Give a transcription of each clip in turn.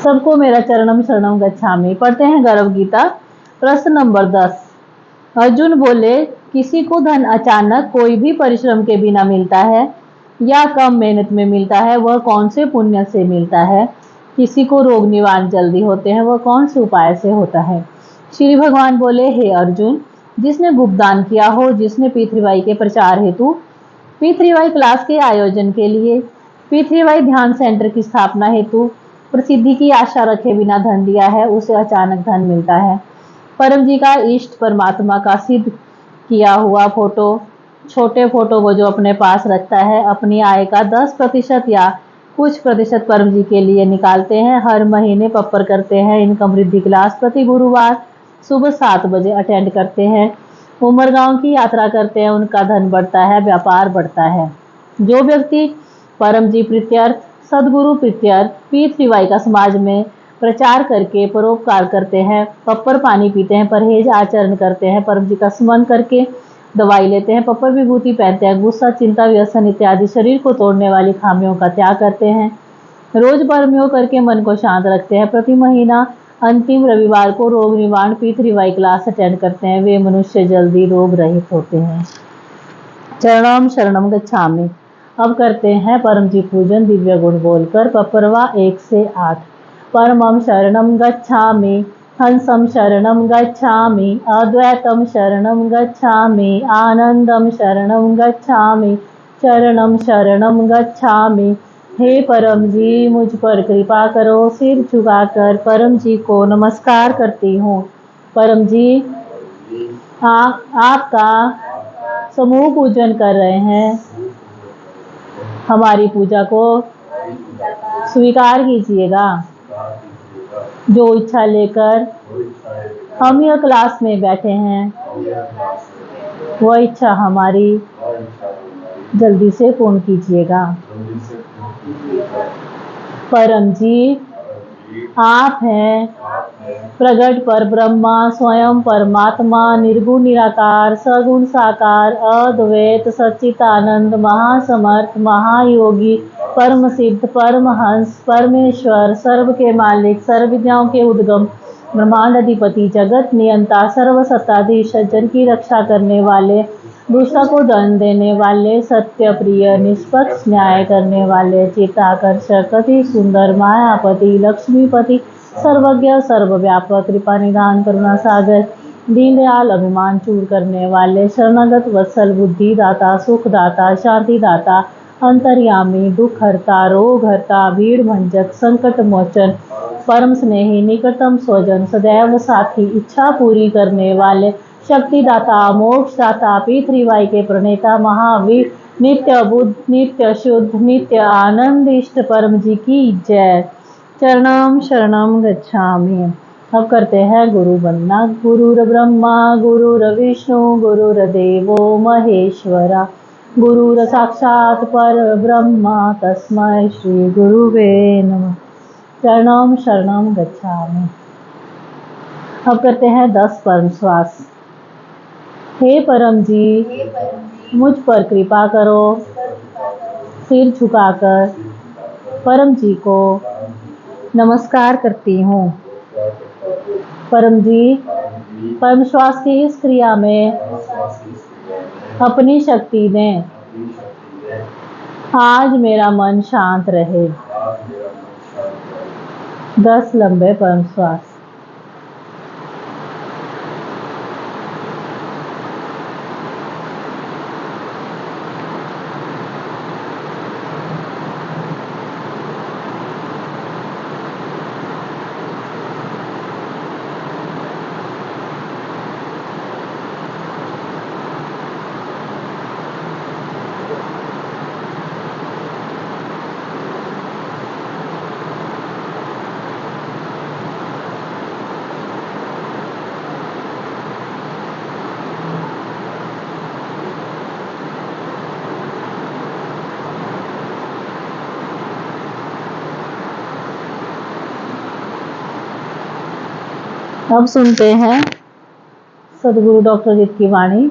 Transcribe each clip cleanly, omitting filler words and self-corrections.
सबको मेरा चरणम शरणम गच्छामि। पढ़ते हैं गौरव गीता। प्रश्न नंबर 10। अर्जुन बोले, किसी को धन अचानक कोई भी परिश्रम के बिना मिलता है या कम मेहनत में मिलता है, वह कौन से पुण्य से मिलता है? किसी को रोग निवारण जल्दी होते हैं, वह कौन से उपाय से होता है? श्री भगवान बोले, हे अर्जुन, जिसने गुप्तदान किया हो, जिसने पी3वाई के प्रचार हेतु, पी3वाई क्लास के आयोजन के लिए, पी3वाई ध्यान सेंटर की स्थापना हेतु प्रसिद्धि की आशा रखे बिना धन दिया है, उसे अचानक धन मिलता है। परम जी का इष्ट परमात्मा का सिद्ध किया हुआ फोटो, छोटे फोटो को जो अपने पास रखता है, अपनी आय का 10% या कुछ प्रतिशत परम जी के लिए निकालते हैं। हर महीने पप्पर करते हैं। इनकम वृद्धि क्लास प्रति गुरुवार सुबह 7 बजे अटेंड करते हैं। उमरगांव की यात्रा करते हैं। उनका धन बढ़ता है, व्यापार बढ़ता है। जो व्यक्ति परम जी प्रीत्यर्थ, सदगुरु प्रीत्यर्थ, पी3वाई का समाज में प्रचार करके परोपकार करते हैं, पप्पर पानी पीते हैं, परहेज आचरण करते हैं, परम जी का स्मरण करके दवाई लेते हैं, पप्पर विभूति पहनते हैं, गुस्सा, चिंता, व्यसन इत्यादि शरीर को तोड़ने वाली खामियों का त्याग करते हैं, रोज परमयोग करके मन को शांत रखते हैं, प्रति महीना अंतिम रविवार को रोग निवारण पी3वाई क्लास अटेंड करते हैं, वे मनुष्य जल्दी रोग रहित होते हैं। चरणम शरणम गच्छामि। अब करते हैं परम जी पूजन दिव्य गुण बोलकर। पपरवा 1 से 8। परमं शरणं गच्छामि, हंसं शरणं गच्छामि, अद्वैतं शरणं गच्छामि, आनंदं शरणं गच्छामि, चरणं शरणं गच्छामि। हे परम जी, मुझ पर कृपा करो। सिर झुकाकर परम जी को नमस्कार करती हूँ। परम जी, आपका समूह पूजन कर रहे हैं। हमारी पूजा को स्वीकार कीजिएगा। जो इच्छा लेकर हम यह क्लास में बैठे हैं, वह इच्छा हमारी जल्दी से पूर्ण कीजिएगा। परम जी, आप हैं प्रगट पर ब्रह्मा, स्वयं परमात्मा, निर्गुण निराकार, सगुण साकार, अद्वैत सच्चिदानंद, महासमर्थ, महायोगी, परम सिद्ध, परमहंस, परमेश्वर, सर्व के मालिक, सर्व विद्याओं के उद्गम, ब्रह्मांड अधिपति, जगत नियंता, सर्वसत्ताधीश, सज्जन की रक्षा करने वाले, दुष्टा को दंड देने वाले, सत्य प्रिय, निष्पक्ष न्याय करने वाले, चित्ताकर्षक, अति सुंदर, मायापति, लक्ष्मीपति, सर्वज्ञ, सर्वव्यापक, कृपा निधान, करुणा सागर, दीनदयाल, अभिमान चूर करने वाले, शरणागत वत्सल, बुद्धि दाता, सुख दाता, शांति दाता, अंतर्यामी, दुख हरता, रोग हरता, भीड़ भंजक, संकट मोचन, परम स्नेही, निकटतम स्वजन, सदैव साथी, इच्छा पूरी करने वाले, शक्ति दाता, मोक्ष दाता, पी3वाई के प्रणेता, महावीर, नित्य बुद्ध, नित्य शुद्ध, नित्य आनंद, इष्ट परम जी की जय। चरणम शरणम गच्छामि। अब करते हैं गुरु वंदना। गुरुर ब्रह्मा गुरुर विष्णु गुरुर्देवो महेश्वरा, गुरुर साक्षात पर ब्रह्मा, तस्मै श्री गुरुवे नमः। चरणम शरणम गच्छामि। अब करते हैं 10 परम श्वास। हे परम जी, मुझ पर कृपा करो। सिर झुकाकर परम जी को नमस्कार करती हूँ। परम जी, परम श्वास की इस क्रिया में अपनी शक्ति दें। आज मेरा मन शांत रहे। 10 लंबे परम श्वास। अब सुनते हैं सदगुरु डॉक्टर जीत की वाणी।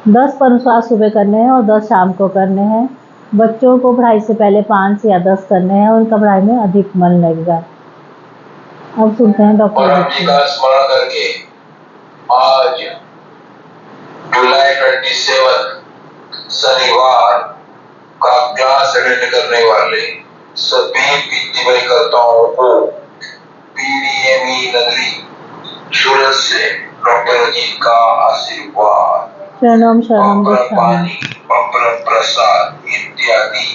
10 परम श्वास सुबह करने हैं और 10 शाम को करने हैं। बच्चों को पढ़ाई से पहले 5 या 10 करने हैं, उनका पढ़ाई में अधिक मन लगेगा। अब सुनते हैं डॉक्टर परम जी का स्मरण करके आज जुलाई 27 शनिवार का क्लास अटेंड करने वाले सभी विद्यार्थीकर्ताओं को पीडीएमई नगरी सूरत से डॉक्टर अजीत का आशीर्वाद, शरणम शरणम पानी, प्रसाद इत्यादि।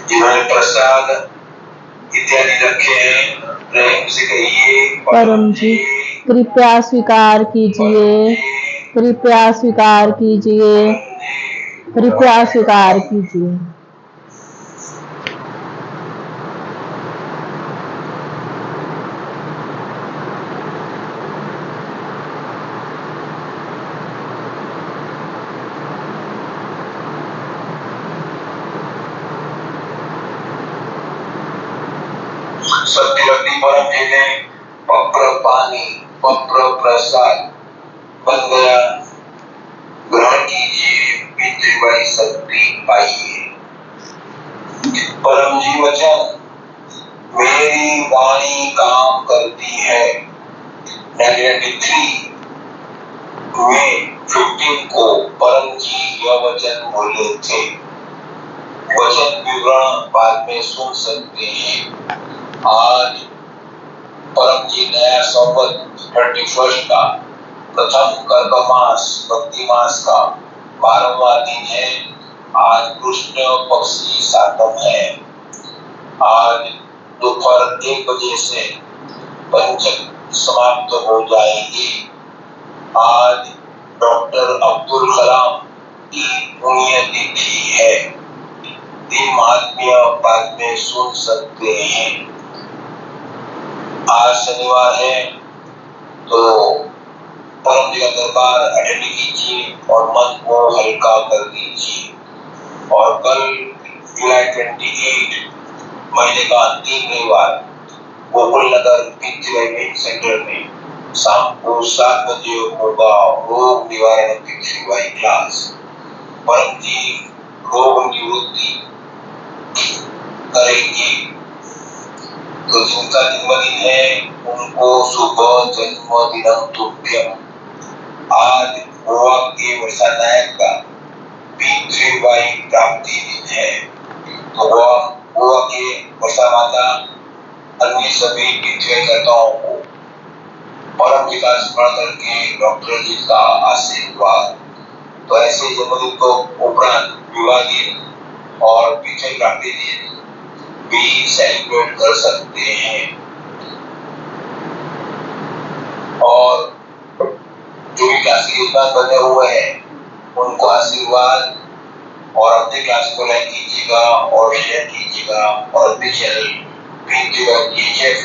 जिन्होंने प्रसाद इत्यादि रखे हैं, प्रेम से कहिए परम जी कृपया स्वीकार कीजिए, कृपया स्वीकार कीजिए, कृपया स्वीकार कीजिए। सत्यवती परम जी ने पत्र पानी, पत्र प्रसाद बन गया, ग्रहण कीजिए, पितृवाई शक्ति पाइए। परम जी वचन, मेरी वाणी काम करती है। 1993 में 15 को परम जी यह वचन बोले थे। वचन विवरण बाद में सुन सकते हैं। आज परम जी नया संवत 31 का प्रथम कर्क मास भक्ति मास का 12वां दिन है। आज कृष्ण पक्षी सातम है। आज दोपहर 1 बजे से पंचक समाप्त हो जाएगी। आज डॉक्टर अब्दुल कलाम की पुण्यतिथि है। दिन महात्म्य बाद में सुन सकते हैं। आज शनिवार है तो परम जी का दरबार अटेंड कीजिए और मन को हल्का कर दीजिए। और कल जुलाई 28 महीने का अंतिम रविवार गोकुल नगर पितृवाई सेंटर में शाम को 7 बजे होगा रोग निवारण पितृवाई क्लास। परम जी रोग निवृत्ति करेंगे। तो जिनका जन्मदिन है उनको शुभ जन्मदिनम तुभ्यम। आज गोवा के वर्षा नायक का पितृवाई प्राप्ति दिन है। तो गोवा के वर्षा माता अन्य सभी पितृवाईकर्ताओं को परम जी का स्मरण करके डॉक्टर जी का आशीर्वाद। तो ऐसे जन्मदिन को उपरांत विवाह दिन और पितृ प्राप्ति दिन भी सेलिब्रेट कर सकते हैं। और जो भी क्लास के यजमान बने हुए हैं उनको आशीर्वाद और अपने क्लास को लाइक कीजिएगा और शेयर कीजिएगा और अपने चैनल PTF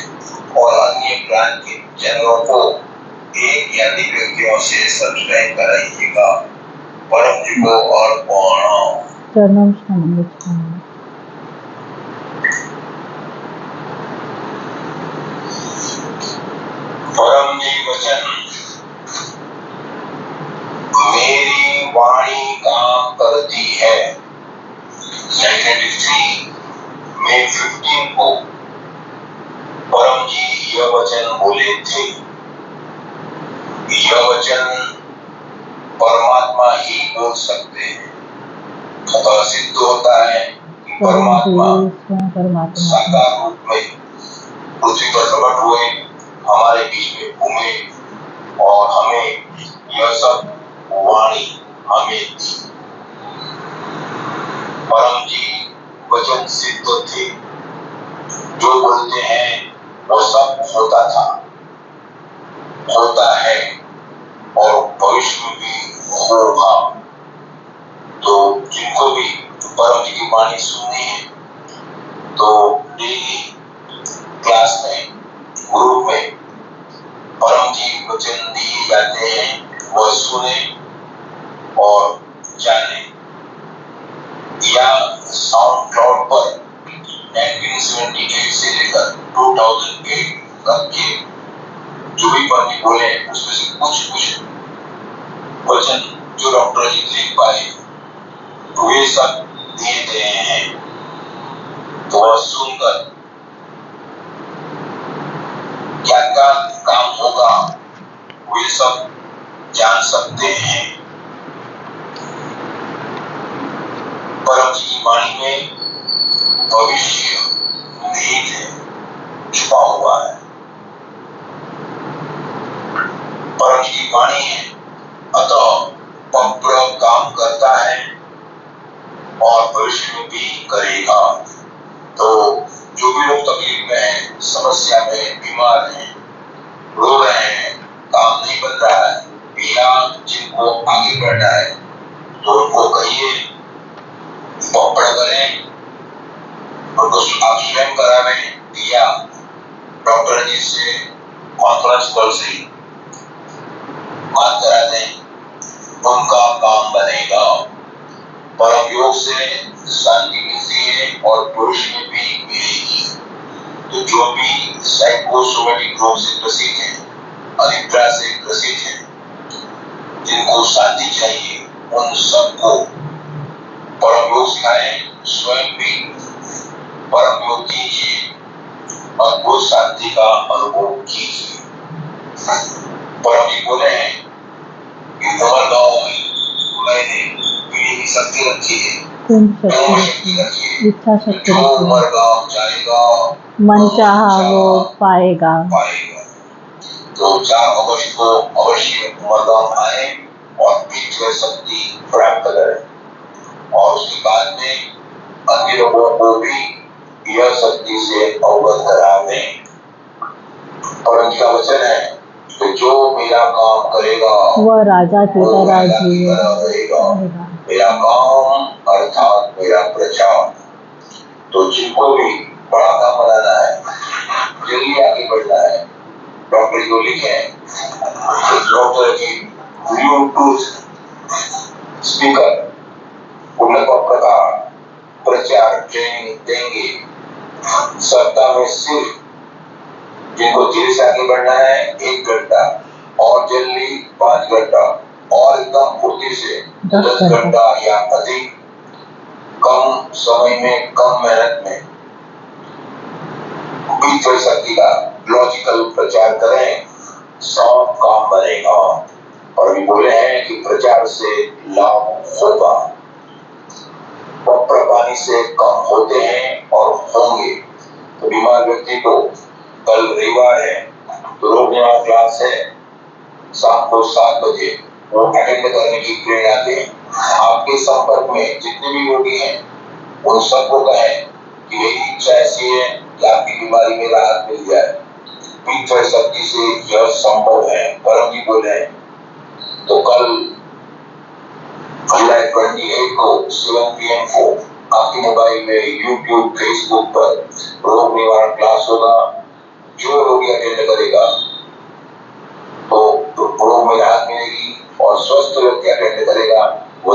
और अन्य ब्रांड के चैनलों को एक या अधिक व्यक्तियों से सब्सक्राइब कराइएगा। परम जी को और शरणम शरणम शरणम। परम जी वचन, मेरी वाणी काम करती है। 1993 में 15 को परम जी यह वचन बोले थे। यह वचन परमात्मा ही बोल सकते हैं। अतः सिद्ध होता है कि परमात्मा साकार रूप में पृथ्वी पर प्रकट हुए, हमारे बीच में घूमे और हमें यह सब वाणी हमें दी। परम जी वचन सिद्ध थे। जो बोलते हैं वो सब होता था, होता है और भविष्य में भी होगा। तो जिनको भी परम जी की वाणी सुननी है तो डेली क्लास में ग्रुप में परम जी वचन दिए जाते हैं, वह सुने और जाने। या साउंड क्लाउड पर जो भी पंडित बोले उसमें से कुछ कुछ वचन जो डॉक्टर जी लिख पाए वे सब दिए गए हैं। तो वह सुनकर क्या क्या काम होगा वे सब जान सकते हैं। परम जी की वाणी में भविष्य निहित है, छुपा हुआ है। परम जी की वाणी है, अतः पवित्र काम करता है और भविष्य में भी करेगा। तो जो भी लोग तकलीफ में हैं, समस्या में, बीमार हैं, रो रहे हैं, काम नहीं बन रहा है या जिनको आगे बढ़ना है तो उनको कहिए पकड़ करें, उनको आप स्वयं करावें या डॉक्टर जी से कॉन्फ्रेंस कॉल से बात करा दें, उनका काम बनेगा। परम योग से शांति मिलती है और भविष्य में भी मिलेगी। तो जो भी साइकोसोमेटिक रोग से ग्रसित है, अनिद्रा से ग्रसित है, जिनको शांति चाहिए, उन सबको परम योग सिखाएं, स्वयं भी परम योग कीजिए और वो शांति का अनुभव कीजिए। परम जी बोले हैं कि तुम्हारे गाँव में मैंने पीने की शक्ति रखी है, शक्ति रखी है, इच्छा शक्ति जो रखी उमर गाँव जाएगा मन चाहा वो पाएगा। तो 4 अगस्त को अवश्य उमरगांव आए और पीछे शक्ति प्राप्त करें और उसके बाद में अन्य लोगों को भी यह शक्ति से अवगत करा दें। परम जी का वचन है कि जो मेरा काम करेगा वह राजा की तरह रहेगा। मेरा काम अर्थात मेरा प्रचार। तो जिनको भी बड़ा काम बनाना है, जल्दी आगे बढ़ना है, डॉक्टर जो लिखे डॉक्टर जी ब्लूटूथ स्पीकर उन्नत प्रकार प्रचार ट्रेनिंग देंगे। सप्ताह में सिर्फ जिनको देर से आगे बढ़ना है 1 घंटा और जल्दी 5 घंटा और एकदम फुर्ती से 10 घंटा या अधिक, कम समय में कम मेहनत में बीच शक्ति का लॉजिकल प्रचार करें, सब काम बनेगा। और भी बोले हैं कि प्रचार से लाभ होगा, पानी से कम होते हैं और होंगे। तो बीमार व्यक्ति को कल रविवार है तो रोग निवारण क्लास है, शाम को 7 बजे वो अटेंड करने की प्रेरणा दें। आपके संपर्क में जितने भी रोगी हैं उन सबको कहें कि मेरी इच्छा ऐसी है कि आपकी बीमारी में राहत मिल जाए। पीछे शक्ति से यह संभव है, परम जी बोले। तो कल जुलाई 28 को 7 PM को आपके मोबाइल में यूट्यूब, फेसबुक पर रोग निवारण क्लास होगा। जो रोगी अटेंड करेगा तो रोग में राहत मिलेगी और स्वस्थ व्यक्ति अटेंड करेगा वो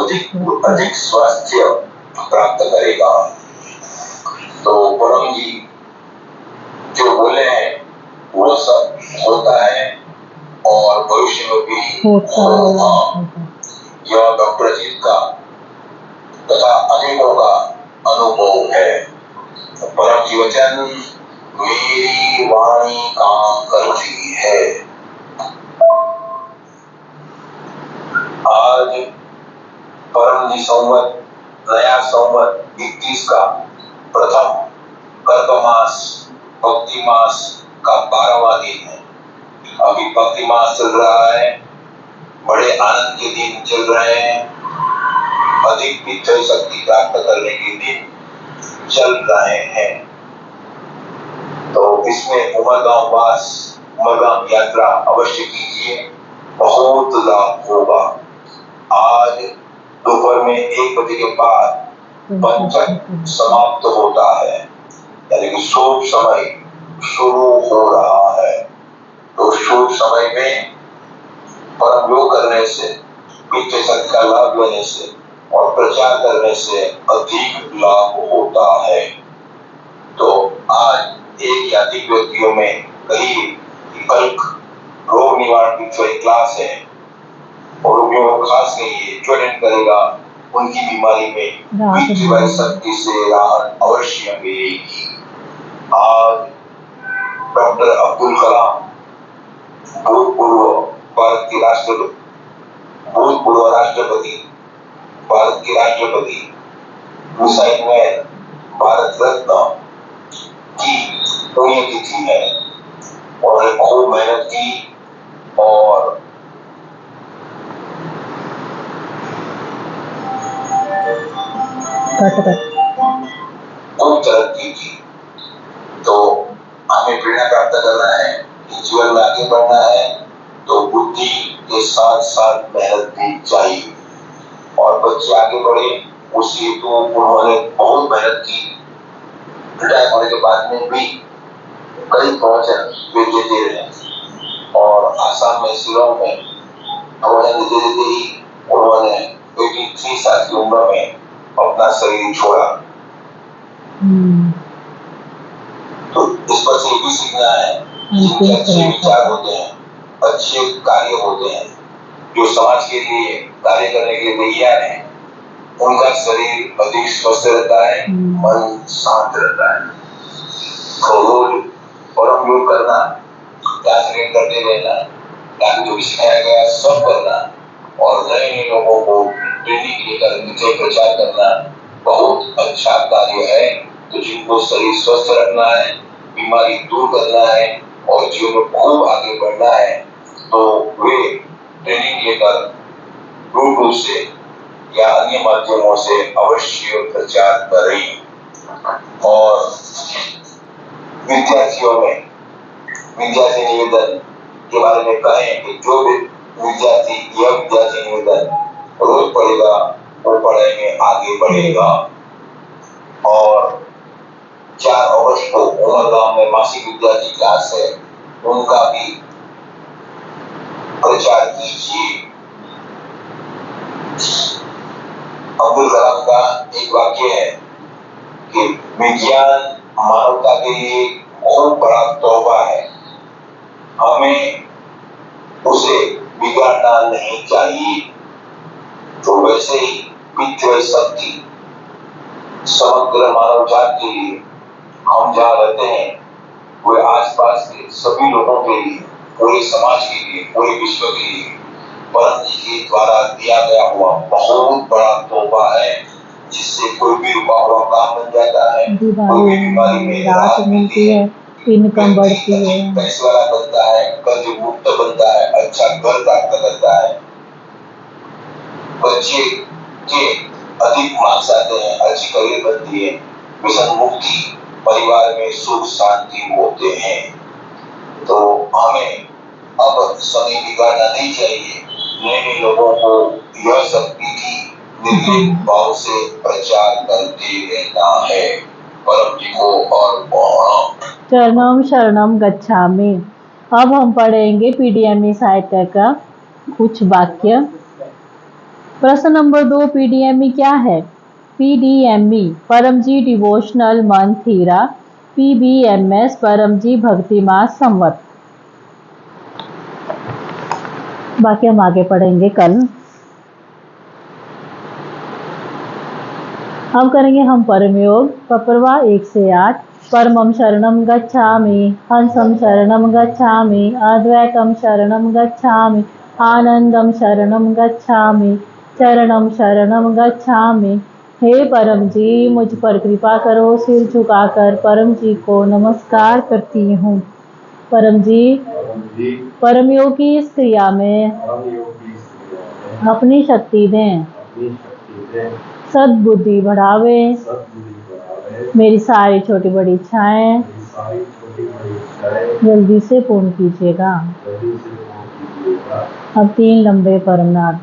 अधिक स्वास्थ्य प्राप्त करेगा। तो परम जी जो बोले हैं वो सब होता है और भविष्य में भी होगा। यह डॉक्टर जी का तथा अनेकों का अनुभव है। परम जी वचन मेरी वाणी काम करती है। आज परम जी संवत नया संवत 21 का प्रथम कर्क मास भक्ति मास का 12वां दिन है। अभी भक्ति मास चल रहा है, बड़े आनंद के दिन चल रहे हैं, अधिक विजय शक्ति प्राप्त करने के दिन चल रहे हैं। तो इसमें उमरगांव वास, उमरगांव यात्रा अवश्य कीजिए, बहुत लाभ होगा। आज दोपहर में 1 बजे के बाद पंचक समाप्त होता है, यानी कि शुभ समय शुरू हो रहा है। तो शुभ समय में परम योग करने से, पीछे शक्ति का लाभ लेने से और प्रचार करने से अधिक लाभ होता है। तो आज एक या अधिक व्यक्तियों में कहिए कि कल शनिवार की थोड़ी क्लास है और जो खास नहीं है जो अटेंड करेगा उनकी बीमारी में विक्ट्री शक्ति से राहत अवश्य मिलेगी। आज डॉक्टर अब्दुल कलाम भूतपूर्व भारत के राष्ट्रपति भूतपूर्व राष्ट्रपति भारत के राष्ट्रपति मिसाइल मैन भारत रत्न की पुण्यतिथि है और खूब मेहनत की और खूब तरक्की की। तो हमें प्रेरणा प्राप्त करना है कि जीवन में आगे बढ़ना है तो बुद्धि के साथ साथ मेहनत भी चाहिए और बच्चे आगे बढ़े उसी तो उन्होंने बहुत मेहनत की। रिटायर होने के बाद में भी कई प्रवचन वे देते रहे और आसाम में शिलोंग में प्रवचन देते देते ही उन्होंने 83 साल की उम्र में अपना शरीर छोड़ा। तो इस पर से भी सीखना है कि अच्छे विचार होते हैं, अच्छे कार्य होते हैं, जो समाज के लिए कार्य करने के लिए तैयार है उनका शरीर अधिक स्वस्थ रहता है, मन शांत रहता है। तो रोज परम योग करना, क्लास अटेंड करते रहना, ताकि जो भी सिखाया गया सब करना और नए नए लोगों को ट्रेनिंग लेकर नीचे प्रचार करना बहुत अच्छा कार्य है। तो जिनको शरीर स्वस्थ रखना है, बीमारी दूर करना है और जीवन में खूब आगे बढ़ना है तो वे ट्रेनिंग लेकर यूट्यूब से या अन्य माध्यमों से अवश्य प्रचार करें। और विद्यार्थियों में विद्यार्थी निवेदन के बारे में कहें कि जो भी विद्यार्थी निवेदन रोज पढ़ेगा वो पढ़ाई में आगे बढ़ेगा। और 4 अगस्त को उमर गांव में मासिक विद्यार्थी क्लास है उनका भी प्रचार कीजिए। अब्दुल कलाम का एक वाक्य है कि विज्ञान मानवता के लिए खूब बड़ा तोहफा है, हमें उसे बिगाड़ना नहीं चाहिए। तो वैसे ही वित्तीय शक्ति समग्र मानव जाति के लिए हम जहाँ रहते हैं वे आसपास के सभी लोगों के लिए, पूरे समाज के लिए, पूरे विश्व के लिए परम जी के द्वारा दिया गया हुआ बहुत बड़ा तोहफा है जिससे कोई भी रुका हुआ काम बन जाता है, कोई भी बीमारी में राहत मिलती है, इनकम बढ़ती है, पैसे वाला बनता है, कर्ज मुक्त बनता है, अच्छा घर प्राप्त करता है, बच्चे के अधिक मार्क्स आते हैं, अच्छी करियर बनती है, व्यसन मुक्ति, परिवार में सुख शांति होते हैं। तो हमें अब समय बिगाड़ना नहीं चाहिए, नए नए लोगों को यह शक्ति की निर्भीक भाव से प्रचार करते रहना है। परम जी को और चरणम शरणम गच्छामि। अब हम पढ़ेंगे पीडीएमई साहित्य का कुछ वाक्य। प्रश्न नंबर 2, पीडीएमई क्या है? पीडीएमई परमजी डिवोशनल मंथ हीरा, पीबीएमएस परमजी भक्ति मास संवत। बाकी हम आगे पढ़ेंगे कल। अब करेंगे हम परम योग। पप्रवा 1 से 8। परमं शरणं गच्छामि, हंसं शरणं गच्छामि, अद्वैतं शरणं गच्छामि, आनंदं शरणं गच्छामि, चरणं शरणं गच्छामि। हे परम जी, मुझ पर कृपा करो। सिर झुकाकर परम जी को नमस्कार करती हूँ। परम जी परम योग की इस क्रिया में अपनी शक्ति दें, सद्बुद्धि बढ़ावे, मेरी सारी छोटी बड़ी इच्छाएं जल्दी से पूर्ण कीजिएगा। अब 3 लंबे परमनाद।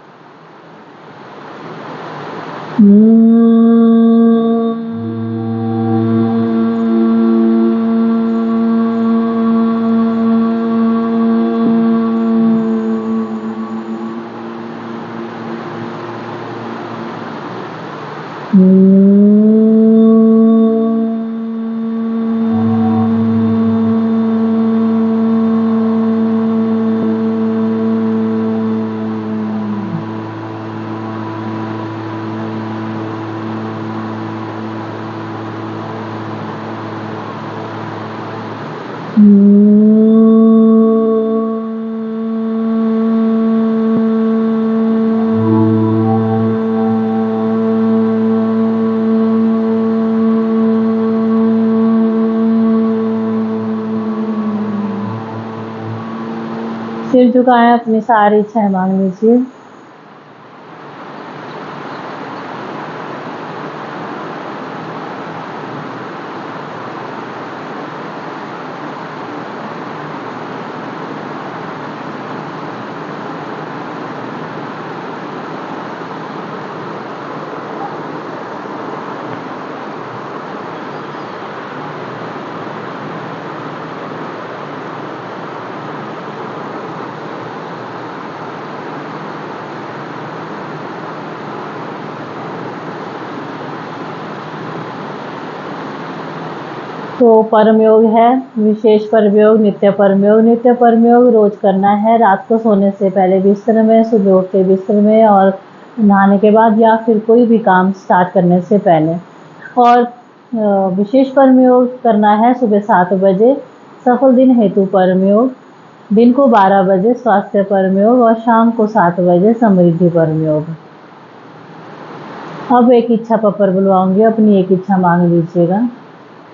सिर झुकाएं, अपनी सारी इच्छाएं मांग लीजिए। तो परम योग है, विशेष परम योग, नित्य परम योग। नित्य परम योग रोज करना है, रात को सोने से पहले बिस्तर में, सुबह उठ के बिस्तर में, और नहाने के बाद, या फिर कोई भी काम स्टार्ट करने से पहले। और विशेष परम योग करना है सुबह 7 बजे, सफल दिन हेतु परम योग, दिन को 12 बजे स्वास्थ्य परम योग, और शाम को 7 बजे समृद्धि परम योग। अब एक इच्छा पपर बुलवाऊंगी, अपनी एक इच्छा मांग लीजिएगा।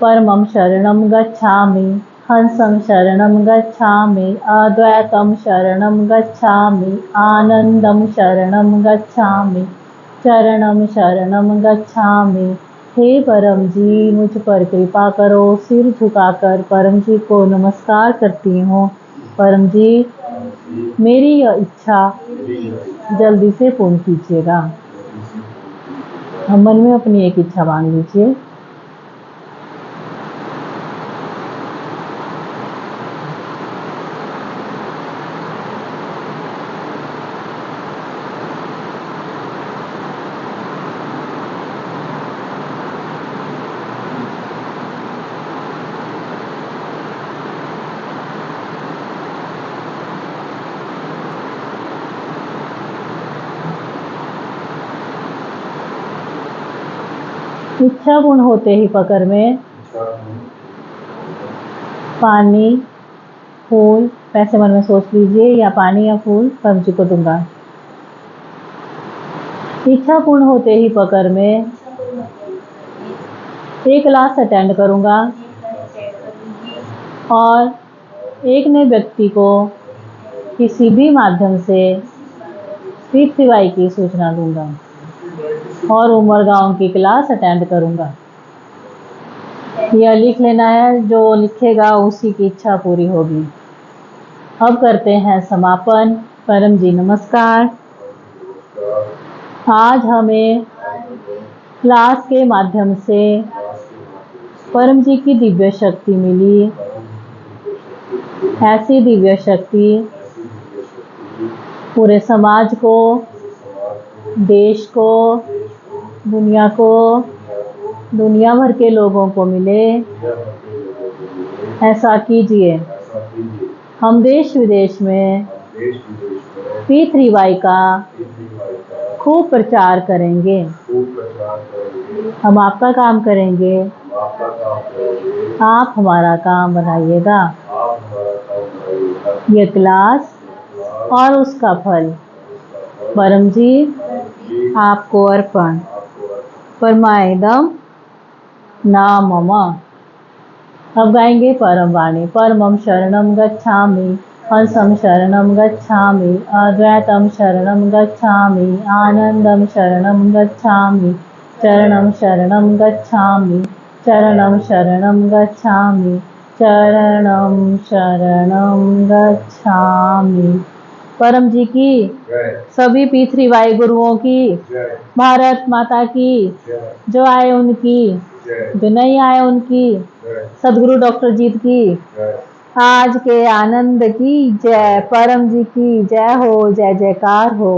परमं शरणं गच्छामि, हंसं शरणं गच्छामि, अद्वैतं शरणं गच्छामि, आनंदं शरणं गच्छामि, चरणं शरणं गच्छामि। हे परम जी, मुझ पर कृपा करो। सिर झुकाकर परम जी को नमस्कार करती हूँ। परम जी, मेरी यह इच्छा जल्दी से पूर्ण कीजिएगा। मन में अपनी एक इच्छा मांग लीजिए। इच्छा पूर्ण होते ही पकड़ में पानी, फूल, पैसे मन में सोच लीजिए, या पानी या फूल परम जी को दूंगा। इच्छा पूर्ण होते ही पकड़ में एक क्लास अटेंड करूंगा, और एक नए व्यक्ति को किसी भी माध्यम से पृथ्वी की सूचना दूंगा, और उमर गांव की क्लास अटेंड करूंगा। यह लिख लेना है, जो लिखेगा उसी की इच्छा पूरी होगी। अब करते हैं समापन। परम जी नमस्कार। आज हमें क्लास के माध्यम से परम जी की दिव्य शक्ति मिली। ऐसी दिव्य शक्ति पूरे समाज को, देश को, दुनिया को, दुनिया भर के लोगों को मिले। ऐसा कीजिए। हम देश विदेश में P3Y का खूब प्रचार करेंगे। हम आपका काम करेंगे, आप हमारा काम बनाइएगा। ये क्लास और उसका फल परम जी आपको अर्पण। परमाइदम ना मम। अब गाएंगे परम वाणी। परमं शरणं गच्छामि, हंसं शरणं गच्छामि, अद्वैतं शरणं गच्छामि, आनंदं शरणं गच्छामि, चरणं शरणं गच्छामि, चरणं शरणं गच्छामि, चरणं शरणं गच्छामि। परम जी की, सभी P3Y गुरुओं की, भारत माता की, जो आए उनकी, जो नहीं आए उनकी, सदगुरु डॉक्टर जीत की, आज के आनंद की जय। परम जी की जय हो, जय जयकार हो।